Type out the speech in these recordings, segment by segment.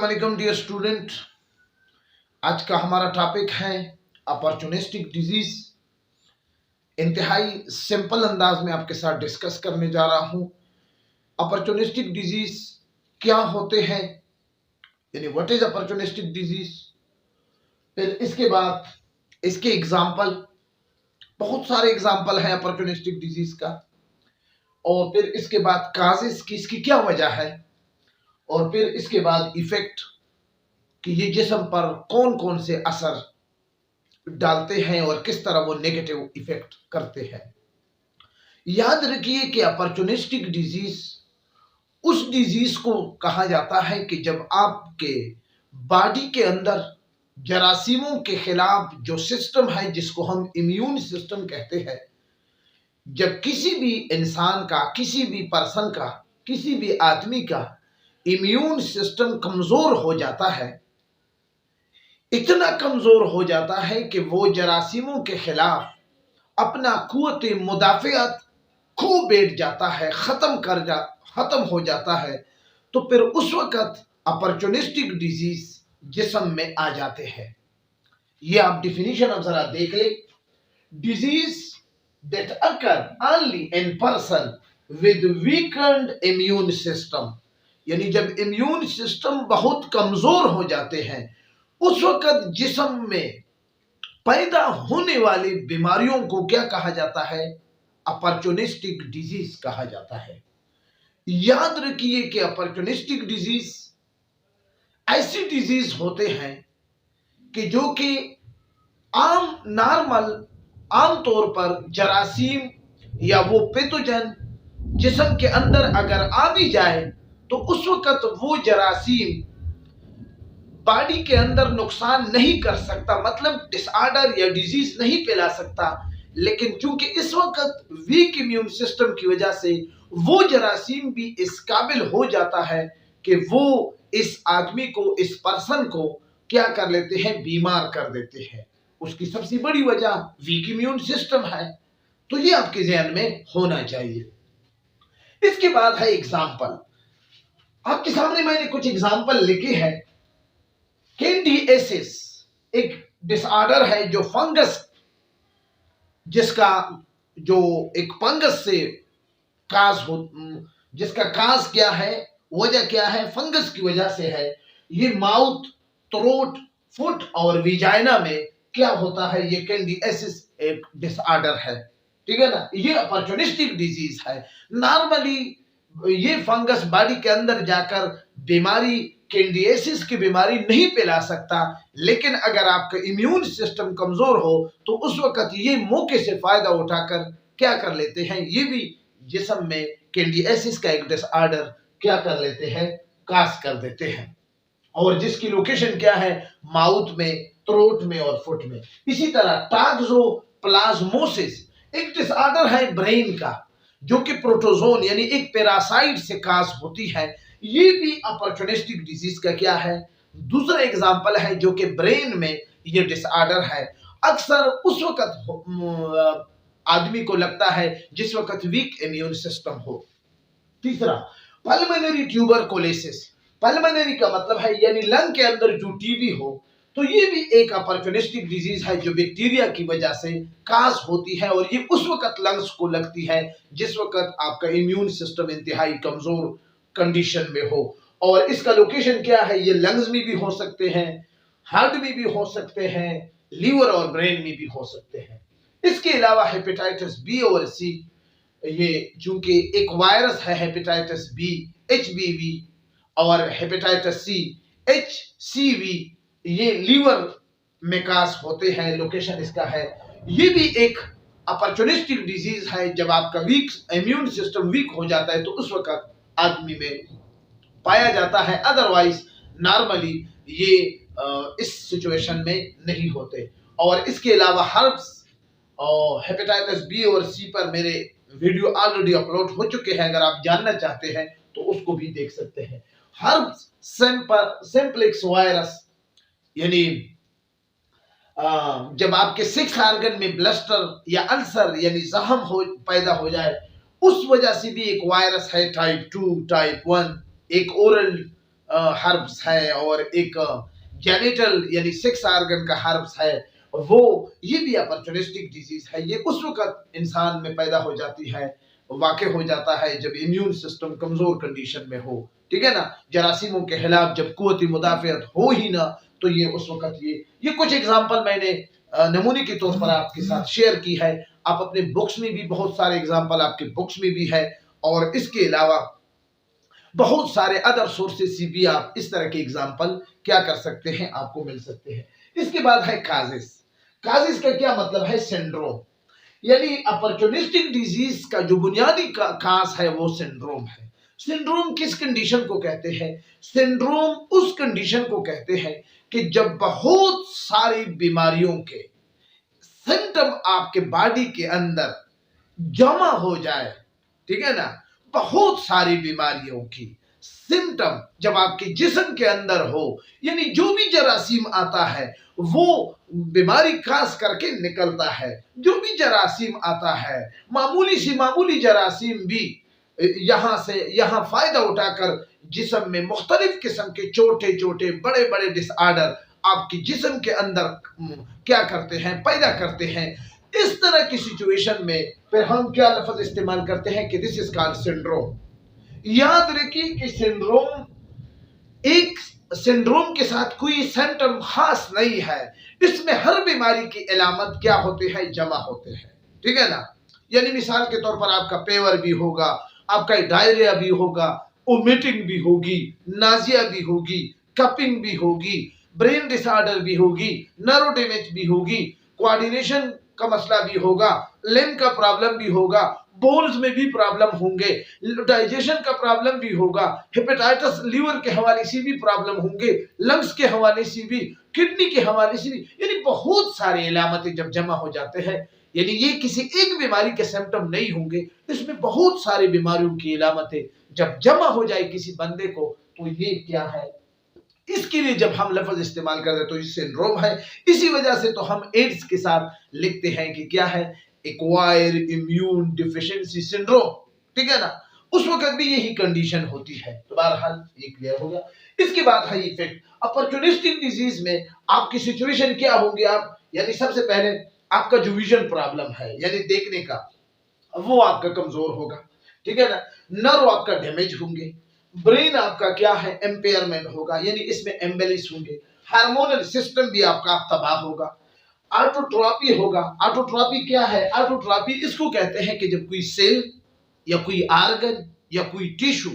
वालेकुम dear student. आज का हमारा टॉपिक है अपॉर्चुनिस्टिक डिजीज। इंतहाई सिंपल अंदाज में आपके साथ डिस्कस करने जा रहा हूं। अपॉर्चुनिस्टिक डिजीज क्या होते हैं, यानी व्हाट इज अपॉर्चुनिस्टिक डिजीज। फिर इसके बाद इसके एग्जाम्पल, बहुत सारे एग्जाम्पल हैं अपॉर्चुनिस्टिक डिजीज का। और फिर इसके बाद काजेस की, इसकी क्या वजह है। और फिर इसके बाद इफेक्ट कि ये जिस्म पर कौन कौन से असर डालते हैं और किस तरह वो नेगेटिव इफेक्ट करते हैं। याद रखिए कि अपॉर्चुनिस्टिक डिजीज उस डिजीज को कहा जाता है कि जब आपके बॉडी के अंदर जरासीमों के खिलाफ जो सिस्टम है, जिसको हम इम्यून सिस्टम कहते हैं, जब किसी भी इंसान का, किसी भी पर्सन का, किसी भी आदमी का इम्यून सिस्टम कमजोर हो जाता है, इतना कमजोर हो जाता है कि वो जरासीमों के खिलाफ अपना कुव्वत मुदाफियत खो बैठ जाता है, खत्म हो जाता है, तो फिर उस वक्त अपॉर्चुनिस्टिक डिजीज जिस्म में आ जाते हैं। ये आप डिफिनीशन अब जरा देख ले। Disease that occur only in person with weekend immune system, यानी जब इम्यून सिस्टम बहुत कमजोर हो जाते हैं, उस वक्त जिस्म में पैदा होने वाली बीमारियों को क्या कहा जाता है? अपॉर्चुनिस्टिक डिजीज कहा जाता है। याद रखिए कि अपॉर्चुनिस्टिक डिजीज ऐसी डिजीज होते हैं कि जो कि आम तौर पर जरासीम या वो पैथोजन जिस्म के अंदर अगर आ भी जाए तो उस वक्त वो जरासीम बॉडी के अंदर नुकसान नहीं कर सकता, मतलब डिसऑर्डर या डिजीज नहीं फैला सकता। लेकिन चूंकि इस वक्त वीक इम्यून सिस्टम की वजह से वो जरासीम भी इस काबिल हो जाता है कि वो इस आदमी को, इस पर्सन को क्या कर लेते हैं? बीमार कर देते हैं। उसकी सबसे बड़ी वजह वीक इम्यून सिस्टम है। तो ये आपके ज़हन में होना चाहिए। इसके बाद है एग्जाम्पल। आपके सामने मैंने कुछ एग्जाम्पल लिखे हैं। कैंडिडियासिस एक डिसऑर्डर है जो फंगस, जिसका जो एक फंगस से काज हो, जिसका काज क्या है, वजह क्या है? फंगस की वजह से है। ये माउथ, थ्रोट, फुट और विजाइना में क्या होता है? ये कैंडिडियासिस एक डिसऑर्डर है, ठीक है ना। ये अपॉर्चुनिस्टिक डिजीज है। नॉर्मली ये फंगस बॉडी के अंदर जाकर बीमारी, कैंडिडियासिस की बीमारी नहीं फैला सकता, लेकिन अगर आपका इम्यून सिस्टम कमजोर हो तो उस वक्त ये मौके से फायदा उठाकर क्या कर लेते हैं? ये भी जिस्म में कैंडिडियासिस का एक डिसऑर्डर क्या कर लेते हैं? काज कर देते हैं। और जिसकी लोकेशन क्या है? माउथ में, थ्रोट में और फुट में। इसी तरह टॉक्सोप्लाज्मोसिस एक डिसऑर्डर है ब्रेन का, जो कि प्रोटोजोन यानी एक पैरासाइट से काज होती है। ये भी अपॉर्चुनिस्टिक डिजीज का क्या है? दूसरा एग्जांपल है, जो कि ब्रेन में ये डिसऑर्डर है। अक्सर उस वक्त आदमी को लगता है जिस वक्त वीक इम्यून सिस्टम हो। तीसरा पल्मोनरी ट्यूबरकुलोसिस। पल्मोनरी का मतलब है यानी लंग के अंदर जो टीबी हो, तो ये भी एक अपॉर्चुनिस्टिक डिजीज है जो बैक्टीरिया की वजह से काज होती है। और ये उस वक्त लंग्स को लगती है जिस वक्त आपका इम्यून सिस्टम इंतहाई कमजोर कंडीशन में हो। और इसका लोकेशन क्या है? ये लंग्स में भी हो सकते हैं, हार्ट में भी हो सकते हैं, लीवर और ब्रेन में भी हो सकते हैं। इसके अलावा हेपेटाइटिस बी और सी, ये चूंकि एक वायरस है हेपेटाइटिस बी, HBV, और हेपेटाइटिस सी, HCV, ये लीवर में काज होते हैं। लोकेशन इसका है। ये भी एक अपॉर्चुनिस्टिक डिजीज है। जब आपका वीक इम्यून सिस्टम वीक हो जाता है तो उस वक्त आदमी में पाया जाता है। अदरवाइज नॉर्मली ये इस सिचुएशन में नहीं होते। और इसके अलावा हर्ब्स और हेपेटाइटिस बी और सी पर मेरे वीडियो ऑलरेडी अपलोड हो चुके हैं। अगर आप जानना चाहते हैं तो उसको भी देख सकते हैं। हर्ब्स सिंप्लेक्स वायरस, यानी जब आपके 6 ऑर्गन में ब्लस्टर या अल्सर यानी जख्म पैदा हो जाए, उस वजह से भी एक वायरस है टाइप 2, टाइप 1, एक ओरल हर्ब्स है और एक जेनिटल यानी सेक्स ऑर्गन का हर्ब्स है, वो ये भी अपॉर्चुनिस्टिक डिजीज है। ये उस वक्त इंसान में पैदा हो जाती है, वाक़ हो जाता है जब इम्यून सिस्टम कमजोर कंडीशन में हो, ठीक है ना। जरासीमों के खिलाफ जब कुव्वत मुदाफ़ियत हो ही ना, तो ये उस वक्त ये कुछ एग्जाम्पल मैंने नमूने के तौर पर आपके साथ शेयर की है। आप अपने बुक्स में भी बहुत सारे एग्जाम्पल आपके बुक्स में भी है, और इसके अलावा बहुत सारे अदर सोर्सेस से भी आप इस तरह के एग्जाम्पल क्या कर सकते हैं, आपको मिल सकते हैं। इसके बाद है काजिस। काजिस का क्या मतलब है? सिंड्रोम, यानी अपॉर्चुनिस्टिक डिजीज का जो बुनियादी काज है वो सिंड्रोम है। सिंड्रोम किस कंडीशन को कहते हैं? सिंड्रोम उस कंडीशन को कहते हैं कि जब बहुत सारी बीमारियों के सिम्टम आपके बॉडी के अंदर जमा हो जाए, ठीक है ना। बहुत सारी बीमारियों की सिम्टम जब आपके जिस्म के अंदर हो, यानी जो भी जरासीम आता है वो बीमारी खास करके निकलता है। जो भी जरासीम आता है, मामूली जरासीम भी यहां से यहां फायदा उठाकर जिस्म में मुख्तलिफ किस्म के छोटे छोटे बड़े बड़े डिसऑर्डर आपके जिस्म के अंदर क्या करते हैं, पैदा करते हैं। इस तरह की सिचुएशन में फिर हम क्या लफ्ज इस्तेमाल करते हैं कि दिस इज कॉल्ड सिंड्रोम। याद रखिए कि सिंड्रोम के साथ कोई सिम्टम खास नहीं है। इसमें हर बीमारी की अलामत क्या होते हैं? जमा होते हैं, ठीक है ना। यानी मिसाल के तौर पर आपका पेवर भी होगा, आपका डायरिया भी होगा, वोमिटिंग भी होगी, नाजिया भी होगी, कपिंग भी होगी, ब्रेन डिसऑर्डर भी होगी, नर्व डैमेज भी होगी, कोऑर्डिनेशन का मसला भी होगा, लिम्ब का प्रॉब्लम भी होगा, बोन्स में भी प्रॉब्लम होंगे, डाइजेशन का प्रॉब्लम भी होगा, हेपेटाइटिस लीवर के हवाले से भी प्रॉब्लम होंगे, लंग्स के हवाले से भी, किडनी के हवाले से भी, यानी बहुत सारे इलामतें जब जमा हो जाते हैं, यानी ये किसी एक बीमारी के सिम्टम नहीं होंगे, इसमें बहुत सारी बीमारियों की इलामतें जब जमा हो जाए किसी बंदे को, तो ये क्या है? इसके लिए जब हम लफ्ज इस्तेमाल करते हैं तो ये सिंड्रोम है। इसी वजह से तो हम एड्स के साथ लिखते हैं कि क्या है? एक्वायर इम्यून डिफिशिएंसी सिंड्रोम, ठीक है ना। उस वक्त भी यही कंडीशन होती है। तो बहरहाल ये क्लियर हो गया। इसके बाद है इफेक्ट। अपॉर्चुनिस्टिक डिजीज में आपकी सिचुएशन क्या होगी? आप यानी सबसे पहले आपका जो विजन प्रॉब्लम है, यानी देखने का, वो आपका कमजोर होगा, ठीक है ना। नर्व आपका डैमेज होंगे, ब्रेन आपका क्या है? एम्पेयरमेंट होगा, यानी इसमें एम्बेलिश होंगे, हार्मोनल सिस्टम भी आपका तबाह होगा, ऑटोट्रॉपी होगा। ऑटोट्रॉपी क्या है? ऑटोट्रॉपी इसको कहते हैं कि जब कोई सेल या कोई ऑर्गन या कोई टिश्यू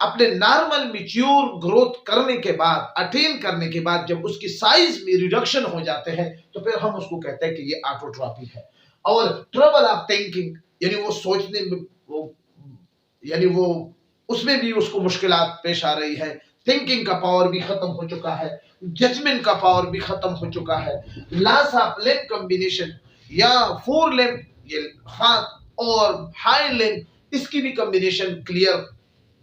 अपने नॉर्मल मैच्योर ग्रोथ करने के बाद, अटेन करने के बाद जब उसकी साइज में रिडक्शन हो जाते हैं, तो फिर हम उसको कहते हैं कि ये ऑटोट्रॉपी है। और ट्रबल ऑफ थिंकिंग, यानी वो सोचने में यानी वो उसमें भी उसको मुश्किलात पेश आ रही है। थिंकिंग का पावर भी खत्म हो चुका है, जजमेंट का पावर भी खत्म हो चुका है। लॉस ऑफ लिम्ब कॉम्बिनेशन या फोर लिम्ब, ये हाथ और हाई लिम्ब, इसकी भी कॉम्बिनेशन क्लियर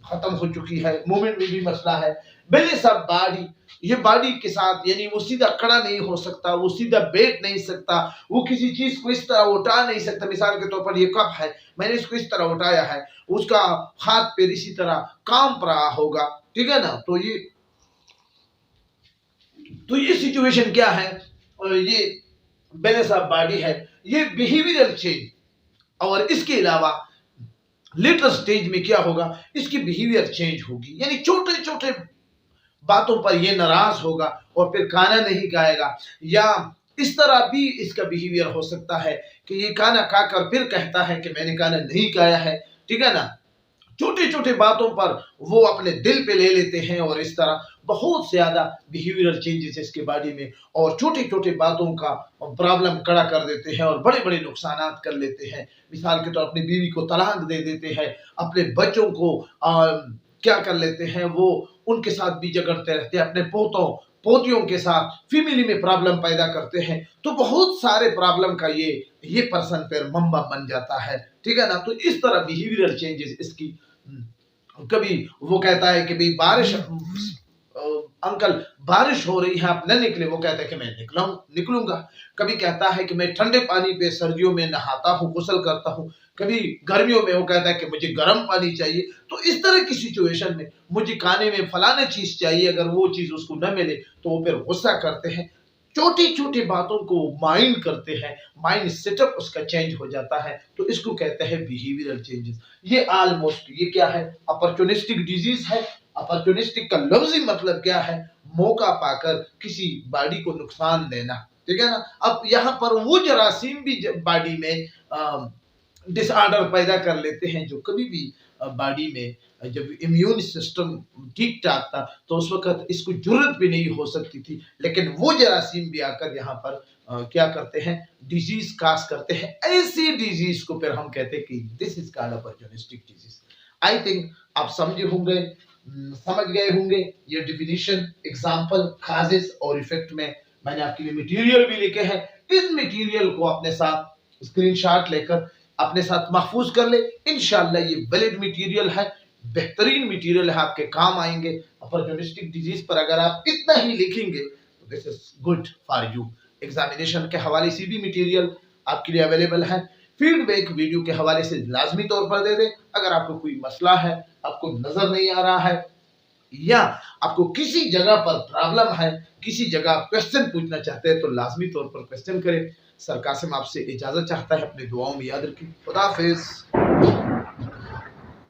खत्म हो चुकी है। मूवमेंट में भी मसला है। बैलेंस ऑफ बॉडी, ये बॉडी के साथ यानी वो सीधा खड़ा नहीं हो सकता, वो सीधा बैठ नहीं सकता, वो किसी चीज को इस तरह उठा नहीं सकता। मिसाल के तौर पर ये कप है, मैंने इसको इस तरह उठाया है, उसका हाथ पैर इसी तरह कांप रहा होगा, ठीक है ना। तो ये सिचुएशन क्या है? और ये बैलेंस ऑफ बॉडी है, ये बिहेवियरल चेंज। और इसके अलावा लेटर स्टेज में क्या होगा? इसकी बिहेवियर चेंज होगी, यानी छोटे छोटे बातों पर ये नाराज होगा और फिर खाना नहीं खाएगा, या इस तरह भी इसका बिहेवियर हो सकता है कि ये खाना खाकर फिर कहता है कि मैंने खाना नहीं खाया है, ठीक है ना। छोटे छोटे बातों पर वो अपने दिल पे ले लेते हैं और इस तरह बहुत ज्यादा बिहेवियरल चेंजेस इसके बॉडी में, और छोटी छोटी बातों का प्रॉब्लम खड़ा कर देते हैं और बड़े बड़े नुकसान कर लेते हैं। मिसाल के तौर अपनी बीवी को तलाक दे देते हैं, अपने बच्चों को क्या कर लेते हैं, वो उनके साथ भी झगड़ते रहते हैं, अपने पोतों पोतियों के साथ फैमिली में प्रॉब्लम पैदा करते हैं। तो बहुत सारे प्रॉब्लम का ये पर्सन फिर मम्बा बन जाता है, ठीक है ना। तो इस तरह बिहेवियरल चेंजेस इसकी, कभी वो कहता है कि भाई बारिश अंकल बारिश हो रही है आप न निकले, वो कहता है कि मैं निकलूंगा। कभी कहता है कि मैं ठंडे पानी पे सर्दियों में नहाता हूँ, गुसल करता हूँ। कभी गर्मियों में वो कहता है कि मुझे गर्म पानी चाहिए। तो इस तरह की सिचुएशन में मुझे खाने में फलाना चीज चाहिए, अगर वो चीज उसको न मिले तो वो फिर गुस्सा करते हैं। छोटी छोटी बातों को माइंड करते हैं, माइंड सेटअप उसका चेंज हो जाता है। तो इसको कहते हैं बिहेवियरल चेंजेस। ये ऑलमोस्ट ये क्या है, अपॉर्चुनिस्टिक डिजीज है। अपॉर्चुनिस्टिक का लफ्जी मतलब क्या है, मौका पाकर किसी बॉडी को नुकसान देना, ठीक है ना। अब यहाँ पर वो जरासीम भी बॉडी में डिसऑर्डर पैदा कर लेते हैं, जो कभी भी बॉडी में जब इम्यून सिस्टम ठीक ठाक था तो उस वक्त इसको जरूरत भी नहीं हो सकती थी, लेकिन वो जरासीम भी आकर यहाँ पर क्या करते हैं, डिजीज काज करते हैं। ऐसी डिजीज को फिर हम कहते हैं कि this is called opportunistic disease. I think आप समझे होंगे, समझ गए होंगे ये डिफिनीशन, एग्जांपल, काजेस और इफेक्ट में मैंने आपके लिए मटेरियल भी लिखे हैं। इस मटेरियल को अपने साथ स्क्रीनशॉट लेकर अपने साथ महफूज कर ले। इंशाल्लाह ये वैलिड मटेरियल है, बेहतरीन मटेरियल है, आपके काम आएंगे। अपॉर्चुनिस्टिक डिजीज पर अगर आप इतना ही लिखेंगे तो this is good for you. Examination के हवाले से भी मटेरियल आपके लिए अवेलेबल है। फीडबैक वीडियो के हवाले से लाजमी तौर पर दे दें। अगर आपको कोई मसला है, आपको नजर नहीं आ रहा है, या आपको किसी जगह पर प्रॉब्लम है, किसी जगह क्वेश्चन पूछना चाहते हैं, तो लाजमी तौर पर क्वेश्चन करें। सर कासिम आपसे इजाजत चाहता है, अपनी दुआओं में याद रखें। खुदा हाफिज।